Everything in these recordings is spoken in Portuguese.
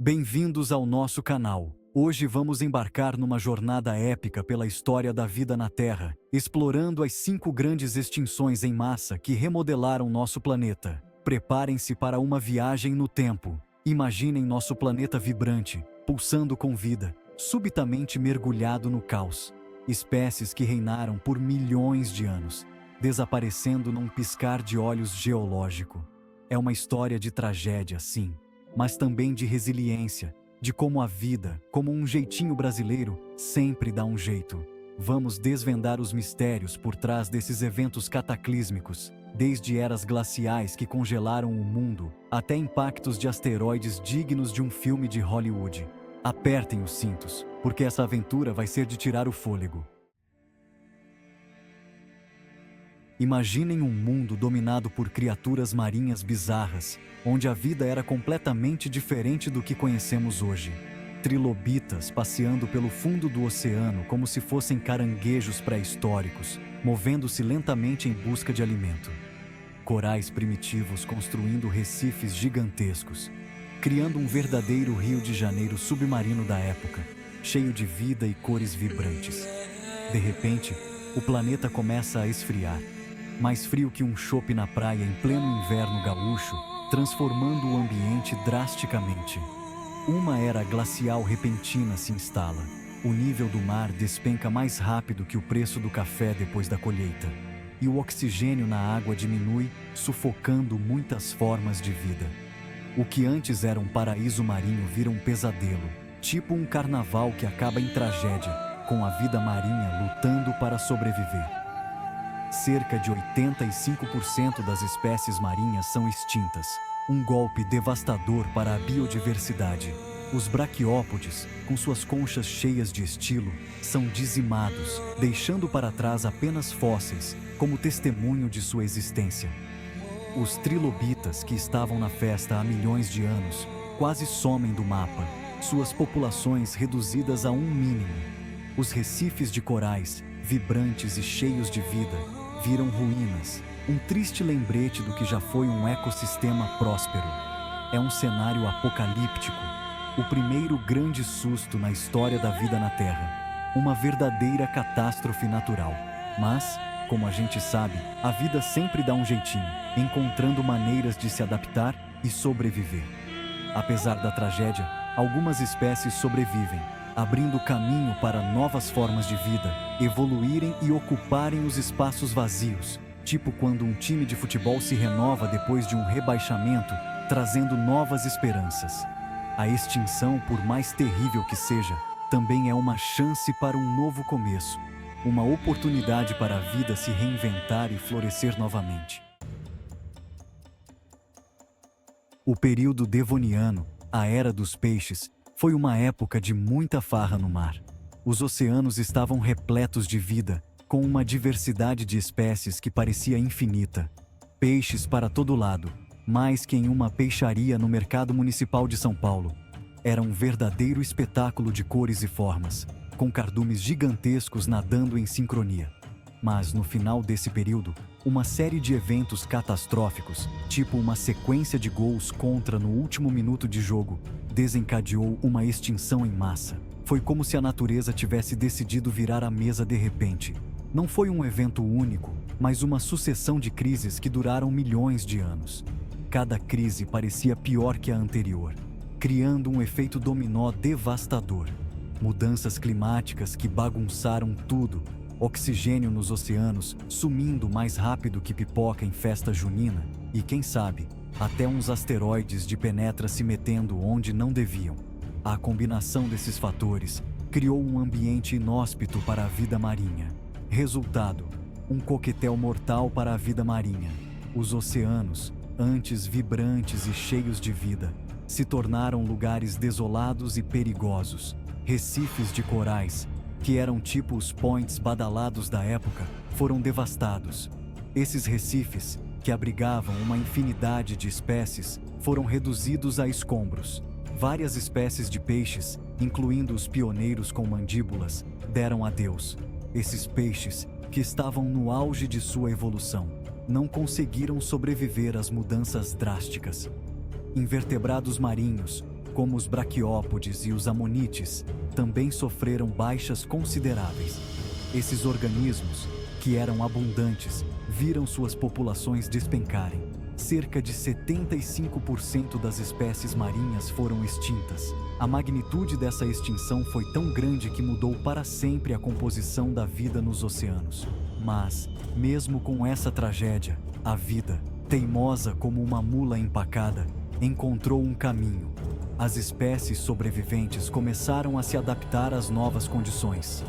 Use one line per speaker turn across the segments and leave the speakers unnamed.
Bem-vindos ao nosso canal. Hoje vamos embarcar numa jornada épica pela história da vida na Terra, explorando as 5 grandes extinções em massa que remodelaram nosso planeta. Preparem-se para uma viagem no tempo. Imaginem nosso planeta vibrante, pulsando com vida, subitamente mergulhado no caos. Espécies que reinaram por milhões de anos, desaparecendo num piscar de olhos geológico. É uma história de tragédia, sim, mas também de resiliência, de como a vida, como um jeitinho brasileiro, sempre dá um jeito. Vamos desvendar os mistérios por trás desses eventos cataclísmicos, desde eras glaciais que congelaram o mundo, até impactos de asteroides dignos de um filme de Hollywood. Apertem os cintos, porque essa aventura vai ser de tirar o fôlego. Imaginem um mundo dominado por criaturas marinhas bizarras, onde a vida era completamente diferente do que conhecemos hoje. Trilobitas passeando pelo fundo do oceano como se fossem caranguejos pré-históricos, movendo-se lentamente em busca de alimento. Corais primitivos construindo recifes gigantescos, criando um verdadeiro Rio de Janeiro submarino da época, cheio de vida e cores vibrantes. De repente, o planeta começa a esfriar, mais frio que um chopp na praia em pleno inverno gaúcho, transformando o ambiente drasticamente. Uma era glacial repentina se instala. O nível do mar despenca mais rápido que o preço do café depois da colheita. E o oxigênio na água diminui, sufocando muitas formas de vida. O que antes era um paraíso marinho vira um pesadelo, tipo um carnaval que acaba em tragédia, com a vida marinha lutando para sobreviver. Cerca de 85% das espécies marinhas são extintas, um golpe devastador para a biodiversidade. Os braquiópodes, com suas conchas cheias de estilo, são dizimados, deixando para trás apenas fósseis, como testemunho de sua existência. Os trilobitas, que estavam na festa há milhões de anos, quase somem do mapa, suas populações reduzidas a um mínimo. Os recifes de corais, vibrantes e cheios de vida, viram ruínas, um triste lembrete do que já foi um ecossistema próspero. É um cenário apocalíptico, o primeiro grande susto na história da vida na Terra, uma verdadeira catástrofe natural. Mas, como a gente sabe, a vida sempre dá um jeitinho, encontrando maneiras de se adaptar e sobreviver. Apesar da tragédia, algumas espécies sobrevivem, abrindo caminho para novas formas de vida, evoluírem e ocuparem os espaços vazios, tipo quando um time de futebol se renova depois de um rebaixamento, trazendo novas esperanças. A extinção, por mais terrível que seja, também é uma chance para um novo começo. Uma oportunidade para a vida se reinventar e florescer novamente. O período devoniano, a Era dos Peixes, foi uma época de muita farra no mar. Os oceanos estavam repletos de vida, com uma diversidade de espécies que parecia infinita. Peixes para todo lado, mais que em uma peixaria no mercado municipal de São Paulo. Era um verdadeiro espetáculo de cores e formas, com cardumes gigantescos nadando em sincronia. Mas no final desse período, uma série de eventos catastróficos, tipo uma sequência de gols contra no último minuto de jogo, desencadeou uma extinção em massa. Foi como se a natureza tivesse decidido virar a mesa de repente. Não foi um evento único, mas uma sucessão de crises que duraram milhões de anos. Cada crise parecia pior que a anterior, criando um efeito dominó devastador. Mudanças climáticas que bagunçaram tudo, oxigênio nos oceanos sumindo mais rápido que pipoca em festa junina e, quem sabe, até uns asteroides de penetra se metendo onde não deviam. A combinação desses fatores criou um ambiente inóspito para a vida marinha. Resultado: um coquetel mortal para a vida marinha. Os oceanos, antes vibrantes e cheios de vida, se tornaram lugares desolados e perigosos. Recifes de corais, que eram tipo os points badalados da época, foram devastados. Esses recifes, que abrigavam uma infinidade de espécies, foram reduzidos a escombros. Várias espécies de peixes, incluindo os pioneiros com mandíbulas, deram adeus. Esses peixes, que estavam no auge de sua evolução, não conseguiram sobreviver às mudanças drásticas. Invertebrados marinhos, como os braquiópodes e os amonites, também sofreram baixas consideráveis. Esses organismos, que eram abundantes, viram suas populações despencarem. Cerca de 75% das espécies marinhas foram extintas. A magnitude dessa extinção foi tão grande que mudou para sempre a composição da vida nos oceanos. Mas, mesmo com essa tragédia, a vida, teimosa como uma mula empacada, encontrou um caminho. As espécies sobreviventes começaram a se adaptar às novas condições.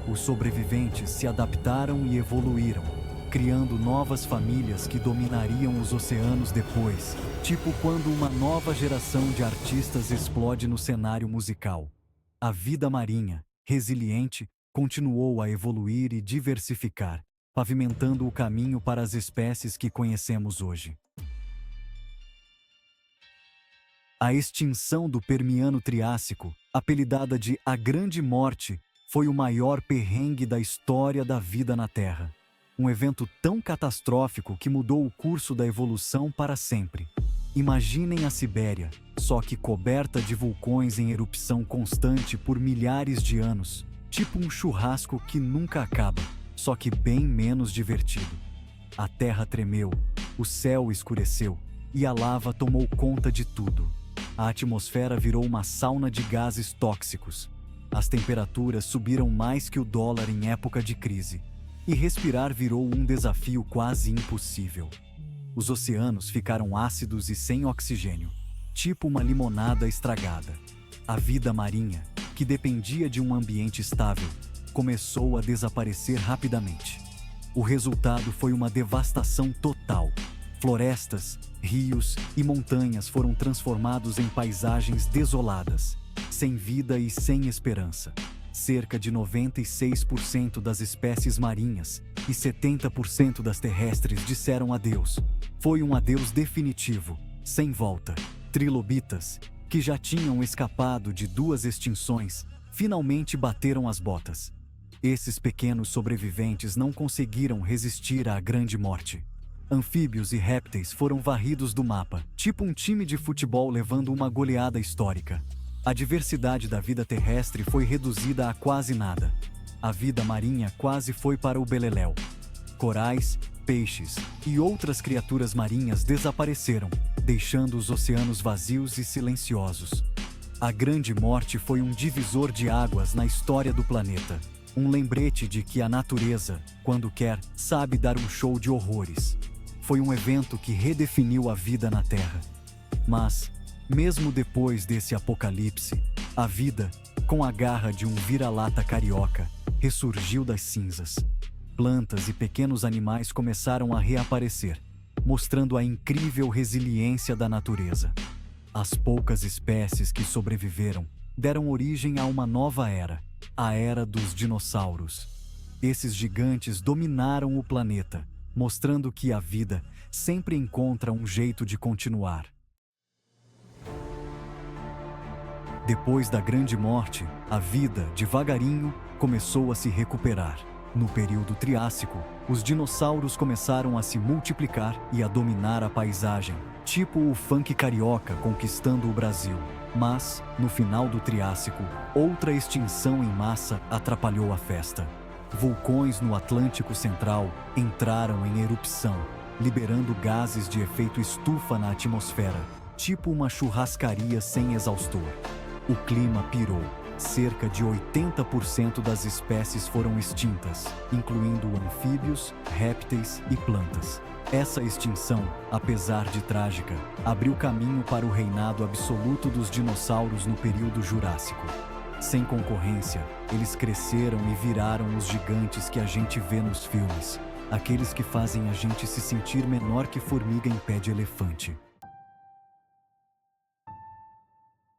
Os sobreviventes se adaptaram e evoluíram, criando novas famílias que dominariam os oceanos depois, tipo quando uma nova geração de artistas explode no cenário musical. A vida marinha, resiliente, continuou a evoluir e diversificar, pavimentando o caminho para as espécies que conhecemos hoje. A extinção do Permiano-Triássico, apelidada de A Grande Morte, foi o maior perrengue da história da vida na Terra. Um evento tão catastrófico que mudou o curso da evolução para sempre. Imaginem a Sibéria, só que coberta de vulcões em erupção constante por milhares de anos, tipo um churrasco que nunca acaba, só que bem menos divertido. A terra tremeu, o céu escureceu e a lava tomou conta de tudo. A atmosfera virou uma sauna de gases tóxicos. As temperaturas subiram mais que o dólar em época de crise. E respirar virou um desafio quase impossível. Os oceanos ficaram ácidos e sem oxigênio, tipo uma limonada estragada. A vida marinha, que dependia de um ambiente estável, começou a desaparecer rapidamente. O resultado foi uma devastação total. Florestas, rios e montanhas foram transformados em paisagens desoladas, sem vida e sem esperança. Cerca de 96% das espécies marinhas e 70% das terrestres disseram adeus. Foi um adeus definitivo, sem volta. Trilobitas, que já tinham escapado de 2 extinções, finalmente bateram as botas. Esses pequenos sobreviventes não conseguiram resistir à grande morte. Anfíbios e répteis foram varridos do mapa, tipo um time de futebol levando uma goleada histórica. A diversidade da vida terrestre foi reduzida a quase nada. A vida marinha quase foi para o beleléu. Corais, peixes e outras criaturas marinhas desapareceram, deixando os oceanos vazios e silenciosos. A Grande Morte foi um divisor de águas na história do planeta. Um lembrete de que a natureza, quando quer, sabe dar um show de horrores. Foi um evento que redefiniu a vida na Terra. Mas, mesmo depois desse apocalipse, a vida, com a garra de um vira-lata carioca, ressurgiu das cinzas. Plantas e pequenos animais começaram a reaparecer, mostrando a incrível resiliência da natureza. As poucas espécies que sobreviveram deram origem a uma nova era, a Era dos Dinossauros. Esses gigantes dominaram o planeta, mostrando que a vida sempre encontra um jeito de continuar. Depois da Grande Morte, a vida, devagarinho, começou a se recuperar. No período Triássico, os dinossauros começaram a se multiplicar e a dominar a paisagem, tipo o funk carioca conquistando o Brasil. Mas, no final do Triássico, outra extinção em massa atrapalhou a festa. Vulcões no Atlântico Central entraram em erupção, liberando gases de efeito estufa na atmosfera, tipo uma churrascaria sem exaustor. O clima pirou. Cerca de 80% das espécies foram extintas, incluindo anfíbios, répteis e plantas. Essa extinção, apesar de trágica, abriu caminho para o reinado absoluto dos dinossauros no período Jurássico. Sem concorrência, eles cresceram e viraram os gigantes que a gente vê nos filmes, aqueles que fazem a gente se sentir menor que formiga em pé de elefante.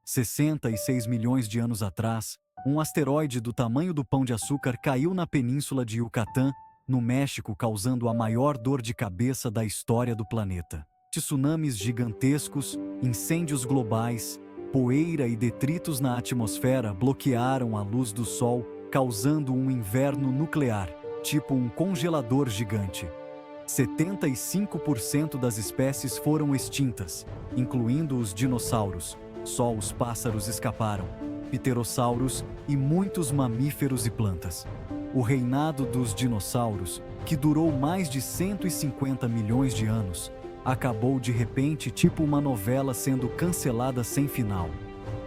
66 milhões de anos atrás, um asteroide do tamanho do Pão de Açúcar caiu na península de Yucatán, no México, causando a maior dor de cabeça da história do planeta. Tsunamis gigantescos, incêndios globais, poeira e detritos na atmosfera bloquearam a luz do Sol, causando um inverno nuclear, tipo um congelador gigante. 75% das espécies foram extintas, incluindo os dinossauros, Só os pássaros escaparam, pterossauros e muitos mamíferos e plantas. O reinado dos dinossauros, que durou mais de 150 milhões de anos, acabou de repente tipo uma novela sendo cancelada sem final.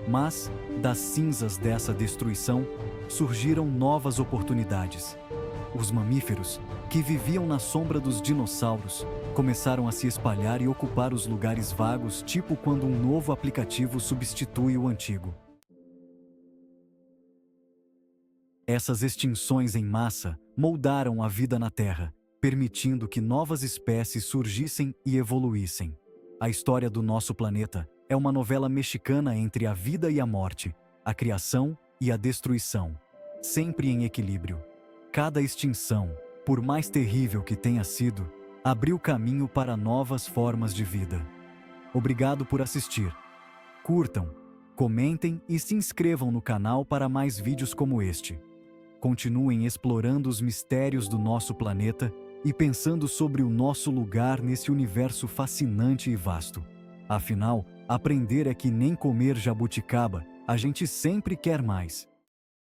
Mas, das cinzas dessa destruição, surgiram novas oportunidades. Os mamíferos, que viviam na sombra dos dinossauros, começaram a se espalhar e ocupar os lugares vagos, tipo quando um novo aplicativo substitui o antigo. Essas extinções em massa moldaram a vida na Terra, permitindo que novas espécies surgissem e evoluíssem. A história do nosso planeta é uma novela mexicana entre a vida e a morte, a criação e a destruição, sempre em equilíbrio. Cada extinção, por mais terrível que tenha sido, abriu caminho para novas formas de vida. Obrigado por assistir. Curtam, comentem e se inscrevam no canal para mais vídeos como este. Continuem explorando os mistérios do nosso planeta e pensando sobre o nosso lugar nesse universo fascinante e vasto. Afinal, aprender é que nem comer jabuticaba, a gente sempre quer mais.